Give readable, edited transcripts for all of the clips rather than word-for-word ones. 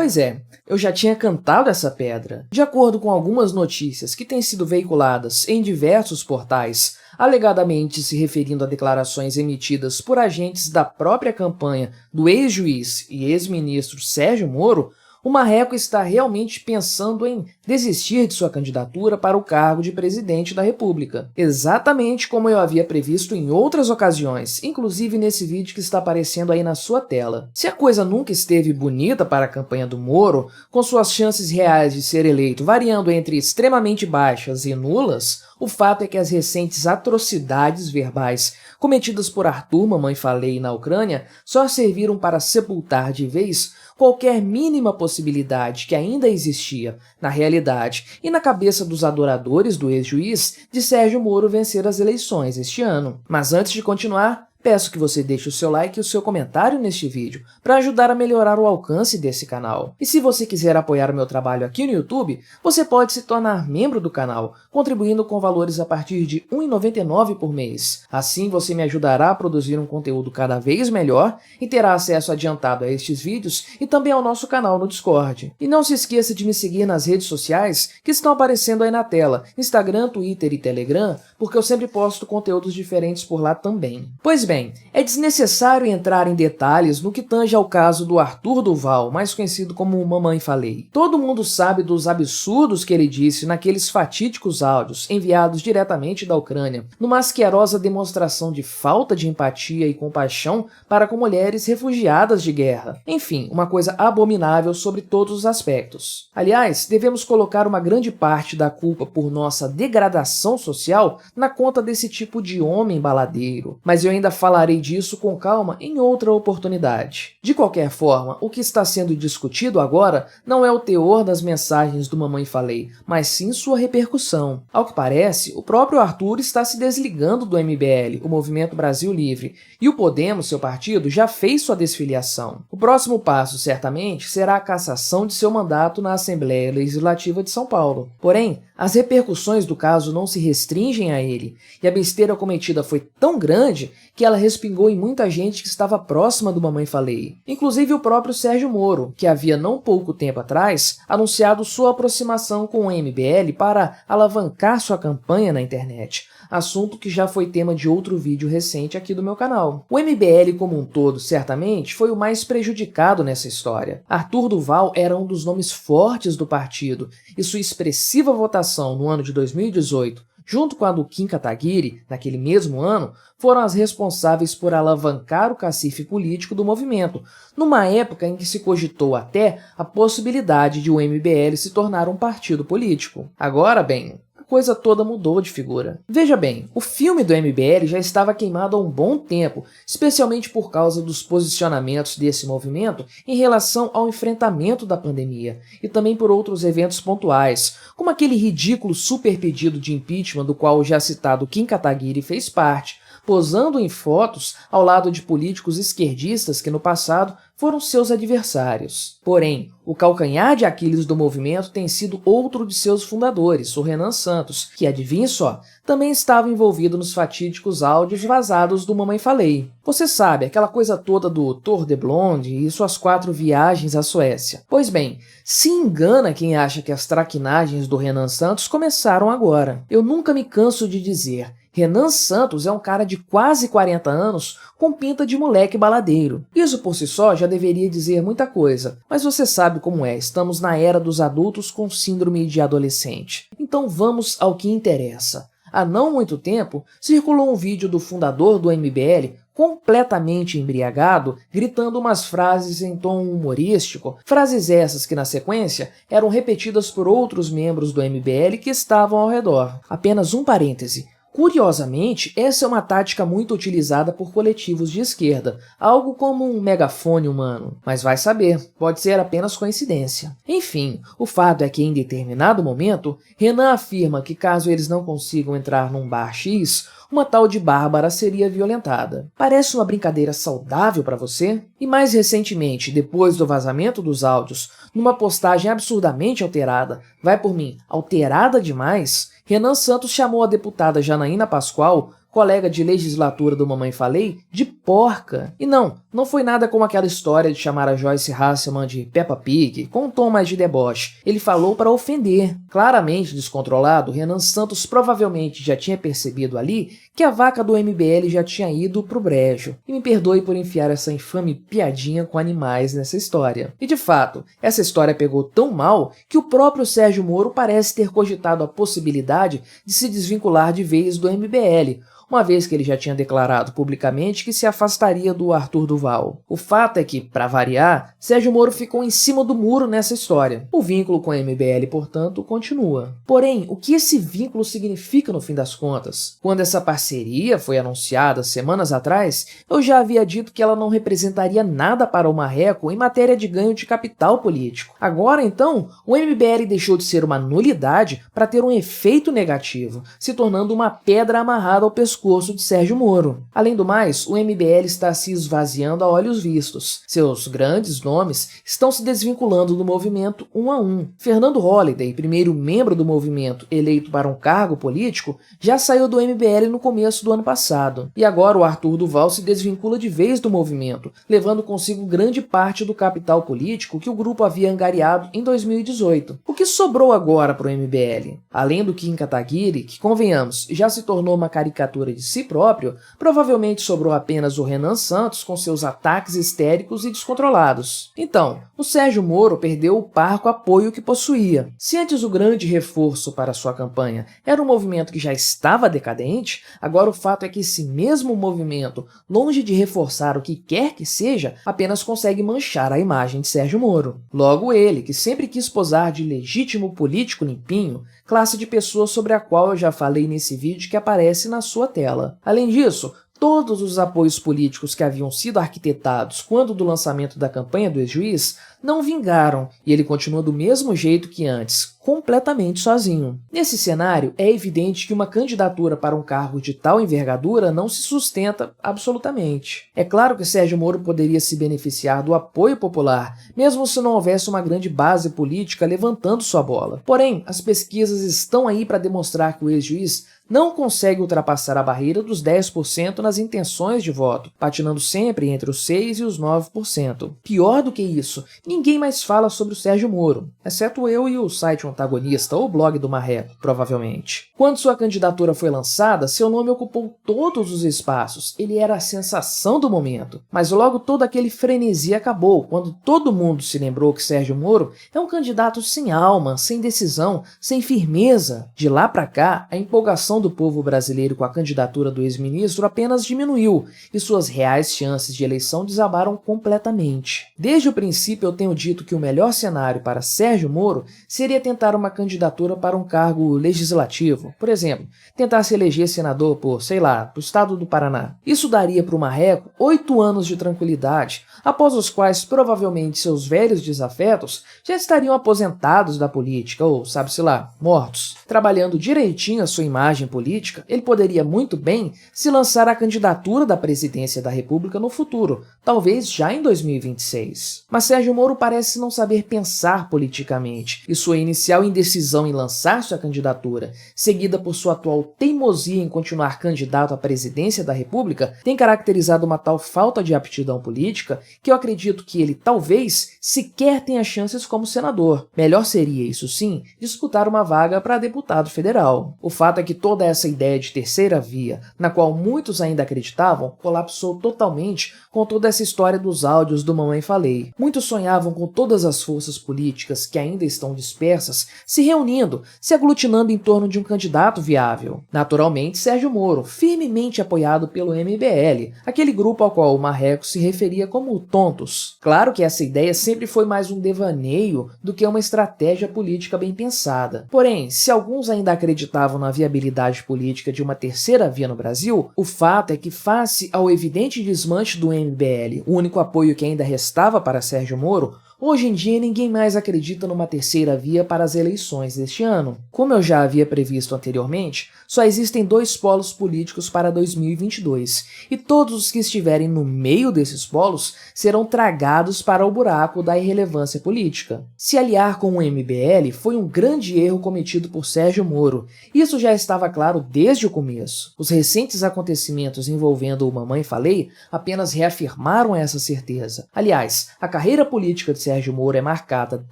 Pois é, eu já tinha cantado essa pedra. De acordo com algumas notícias que têm sido veiculadas em diversos portais, alegadamente se referindo a declarações emitidas por agentes da própria campanha do ex-juiz e ex-ministro Sérgio Moro, o marreco está realmente pensando em desistir de sua candidatura para o cargo de presidente da República. Exatamente como eu havia previsto em outras ocasiões, inclusive nesse vídeo que está aparecendo aí na sua tela. Se a coisa nunca esteve bonita para a campanha do Moro, com suas chances reais de ser eleito variando entre extremamente baixas e nulas, o fato é que as recentes atrocidades verbais cometidas por Arthur Mamãe Falei na Ucrânia só serviram para sepultar de vez qualquer mínima possibilidade que ainda existia na realidade e na cabeça dos adoradores do ex-juiz de Sérgio Moro vencer as eleições este ano. Mas antes de continuar, peço que você deixe o seu like e o seu comentário neste vídeo para ajudar a melhorar o alcance desse canal. E se você quiser apoiar o meu trabalho aqui no YouTube, você pode se tornar membro do canal, contribuindo com valores a partir de R$ 1,99 por mês. Assim você me ajudará a produzir um conteúdo cada vez melhor e terá acesso adiantado a estes vídeos e também ao nosso canal no Discord. E não se esqueça de me seguir nas redes sociais que estão aparecendo aí na tela, Instagram, Twitter e Telegram, porque eu sempre posto conteúdos diferentes por lá também. Pois bem, é desnecessário entrar em detalhes no que tange ao caso do Arthur Duval, mais conhecido como Mamãe Falei. Todo mundo sabe dos absurdos que ele disse naqueles fatídicos áudios enviados diretamente da Ucrânia, numa asquerosa demonstração de falta de empatia e compaixão para com mulheres refugiadas de guerra. Enfim, uma coisa abominável sobre todos os aspectos. Aliás, devemos colocar uma grande parte da culpa por nossa degradação social na conta desse tipo de homem baladeiro, mas eu ainda falarei disso com calma em outra oportunidade. De qualquer forma, o que está sendo discutido agora não é o teor das mensagens do Mamãe Falei, mas sim sua repercussão. Ao que parece, o próprio Arthur está se desligando do MBL, o Movimento Brasil Livre, e o Podemos, seu partido, já fez sua desfiliação. O próximo passo, certamente, será a cassação de seu mandato na Assembleia Legislativa de São Paulo. Porém, as repercussões do caso não se restringem a ele, e a besteira cometida foi tão grande que ela respingou em muita gente que estava próxima do Mamãe Falei, inclusive o próprio Sérgio Moro, que havia não pouco tempo atrás anunciado sua aproximação com o MBL para alavancar sua campanha na internet, assunto que já foi tema de outro vídeo recente aqui do meu canal. O MBL como um todo, certamente, foi o mais prejudicado nessa história. Arthur Duval era um dos nomes fortes do partido, e sua expressiva votação no ano de 2018, junto com a do Kim Kataguiri, naquele mesmo ano, foram as responsáveis por alavancar o cacife político do movimento, numa época em que se cogitou até a possibilidade de o MBL se tornar um partido político. Agora, bem, a coisa toda mudou de figura. Veja bem, o filme do MBL já estava queimado há um bom tempo, especialmente por causa dos posicionamentos desse movimento em relação ao enfrentamento da pandemia, e também por outros eventos pontuais, como aquele ridículo super pedido de impeachment do qual o já citado Kim Kataguiri fez parte, posando em fotos ao lado de políticos esquerdistas que no passado foram seus adversários. Porém, o calcanhar de Aquiles do movimento tem sido outro de seus fundadores, o Renan Santos, que, adivinhe só, também estava envolvido nos fatídicos áudios vazados do Mamãe Falei. Você sabe, aquela coisa toda do Tour de Blonde e suas 4 viagens à Suécia. Pois bem, se engana quem acha que as traquinagens do Renan Santos começaram agora. Eu nunca me canso de dizer, Renan Santos é um cara de quase 40 anos com pinta de moleque baladeiro. Isso por si só já deveria dizer muita coisa, mas você sabe como é, estamos na era dos adultos com síndrome de adolescente. Então vamos ao que interessa. Há não muito tempo, circulou um vídeo do fundador do MBL completamente embriagado, gritando umas frases em tom humorístico, frases essas que na sequência eram repetidas por outros membros do MBL que estavam ao redor. Apenas um parêntese. Curiosamente, essa é uma tática muito utilizada por coletivos de esquerda, algo como um megafone humano. Mas vai saber, pode ser apenas coincidência. Enfim, o fato é que em determinado momento, Renan afirma que caso eles não consigam entrar num bar X, uma tal de Bárbara seria violentada. Parece uma brincadeira saudável para você? E mais recentemente, depois do vazamento dos áudios, numa postagem absurdamente alterada, vai por mim, alterada demais, Renan Santos chamou a deputada Janaína Pascoal, colega de legislatura do Mamãe Falei, de porca. E não foi nada como aquela história de chamar a Joyce Hasselman de Peppa Pig, com um tom mais de deboche. Ele falou para ofender. Claramente descontrolado, Renan Santos provavelmente já tinha percebido ali que a vaca do MBL já tinha ido pro brejo. E me perdoe por enfiar essa infame piadinha com animais nessa história. E de fato, essa história pegou tão mal que o próprio Sérgio Moro parece ter cogitado a possibilidade de se desvincular de vez do MBL, uma vez que ele já tinha declarado publicamente que se afastaria do Arthur Duval. O fato é que, para variar, Sérgio Moro ficou em cima do muro nessa história. O vínculo com a MBL, portanto, continua. Porém, o que esse vínculo significa no fim das contas? Quando essa parceria foi anunciada semanas atrás, eu já havia dito que ela não representaria nada para o Marreco em matéria de ganho de capital político. Agora, então, o MBL deixou de ser uma nulidade para ter um efeito negativo, se tornando uma pedra amarrada ao pescoço de Sérgio Moro. Além do mais, o MBL está se esvaziando a olhos vistos. Seus grandes nomes estão se desvinculando do movimento um a um. Fernando Holliday, primeiro membro do movimento eleito para um cargo político, já saiu do MBL no começo do ano passado. E agora o Arthur Duval se desvincula de vez do movimento, levando consigo grande parte do capital político que o grupo havia angariado em 2018. O que sobrou agora para o MBL? Além do Kim Kataguiri, que, convenhamos, já se tornou uma caricatura de si próprio, provavelmente sobrou apenas o Renan Santos com seus ataques histéricos e descontrolados. Então, o Sérgio Moro perdeu o parco apoio que possuía. Se antes o grande reforço para sua campanha era um movimento que já estava decadente, agora o fato é que esse mesmo movimento, longe de reforçar o que quer que seja, apenas consegue manchar a imagem de Sérgio Moro. Logo ele, que sempre quis posar de legítimo político limpinho, classe de pessoas sobre a qual eu já falei nesse vídeo que aparece na sua tela. Além disso, todos os apoios políticos que haviam sido arquitetados quando do lançamento da campanha do ex-juiz não vingaram e ele continua do mesmo jeito que antes, completamente sozinho. Nesse cenário, é evidente que uma candidatura para um cargo de tal envergadura não se sustenta absolutamente. É claro que Sérgio Moro poderia se beneficiar do apoio popular, mesmo se não houvesse uma grande base política levantando sua bola. Porém, as pesquisas estão aí para demonstrar que o ex-juiz não consegue ultrapassar a barreira dos 10% nas intenções de voto, patinando sempre entre os 6% e os 9%. Pior do que isso, ninguém mais fala sobre o Sérgio Moro, exceto eu e o site antagonista ou blog do Marreco, provavelmente. Quando sua candidatura foi lançada, seu nome ocupou todos os espaços, ele era a sensação do momento. Mas logo todo aquele frenesi acabou, quando todo mundo se lembrou que Sérgio Moro é um candidato sem alma, sem decisão, sem firmeza. De lá pra cá, a empolgação do povo brasileiro com a candidatura do ex-ministro apenas diminuiu e suas reais chances de eleição desabaram completamente. Desde o princípio eu tenho dito que o melhor cenário para Sérgio Moro seria tentar uma candidatura para um cargo legislativo, por exemplo, tentar se eleger senador por, sei lá, do estado do Paraná. Isso daria para o Marreco 8 anos de tranquilidade, após os quais provavelmente seus velhos desafetos já estariam aposentados da política ou, sabe-se lá, mortos. Trabalhando direitinho a sua imagem política, ele poderia muito bem se lançar à candidatura da presidência da República no futuro, talvez já em 2026. Mas Sérgio Moro parece não saber pensar politicamente, e sua inicial indecisão em lançar sua candidatura, seguida por sua atual teimosia em continuar candidato à presidência da República, tem caracterizado uma tal falta de aptidão política que eu acredito que ele talvez sequer tenha chances como senador. Melhor seria, isso sim, disputar uma vaga para deputado federal. O fato é que toda essa ideia de terceira via, na qual muitos ainda acreditavam, colapsou totalmente com toda essa história dos áudios do Mamãe Falei. Muitos sonhavam com todas as forças políticas que ainda estão dispersas se reunindo, se aglutinando em torno de um candidato viável. Naturalmente, Sérgio Moro, firmemente apoiado pelo MBL, aquele grupo ao qual o Marreco se referia como tontos. Claro que essa ideia sempre foi mais um devaneio do que uma estratégia política bem pensada. Porém, se alguns ainda acreditavam na viabilidade política de uma terceira via no Brasil, o fato é que, face ao evidente desmanche do MBL, o único apoio que ainda restava para Sérgio Moro, Hoje em dia, ninguém mais acredita numa terceira via para as eleições deste ano. Como eu já havia previsto anteriormente, só existem 2 polos políticos para 2022, e todos os que estiverem no meio desses polos serão tragados para o buraco da irrelevância política. Se aliar com o MBL foi um grande erro cometido por Sérgio Moro. Isso já estava claro desde o começo. Os recentes acontecimentos envolvendo o Mamãe Falei apenas reafirmaram essa certeza. Aliás, a carreira política de Sérgio Moro é marcada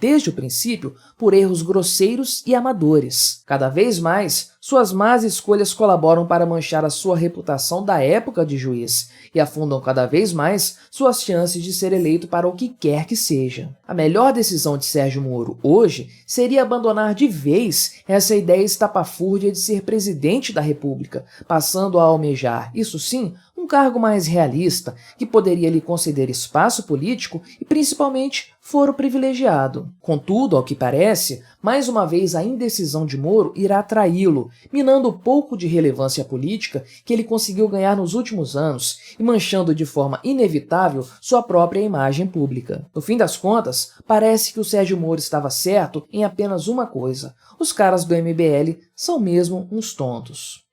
desde o princípio por erros grosseiros e amadores. Cada vez mais, suas más escolhas colaboram para manchar a sua reputação da época de juiz e afundam cada vez mais suas chances de ser eleito para o que quer que seja. A melhor decisão de Sérgio Moro hoje seria abandonar de vez essa ideia estapafúrdia de ser presidente da República, passando a almejar, isso sim, um cargo mais realista, que poderia lhe conceder espaço político e, principalmente, foro privilegiado. Contudo, ao que parece, mais uma vez a indecisão de Moro irá traí-lo, minando o pouco de relevância política que ele conseguiu ganhar nos últimos anos e manchando de forma inevitável sua própria imagem pública. No fim das contas, parece que o Sérgio Moro estava certo em apenas uma coisa: os caras do MBL são mesmo uns tontos.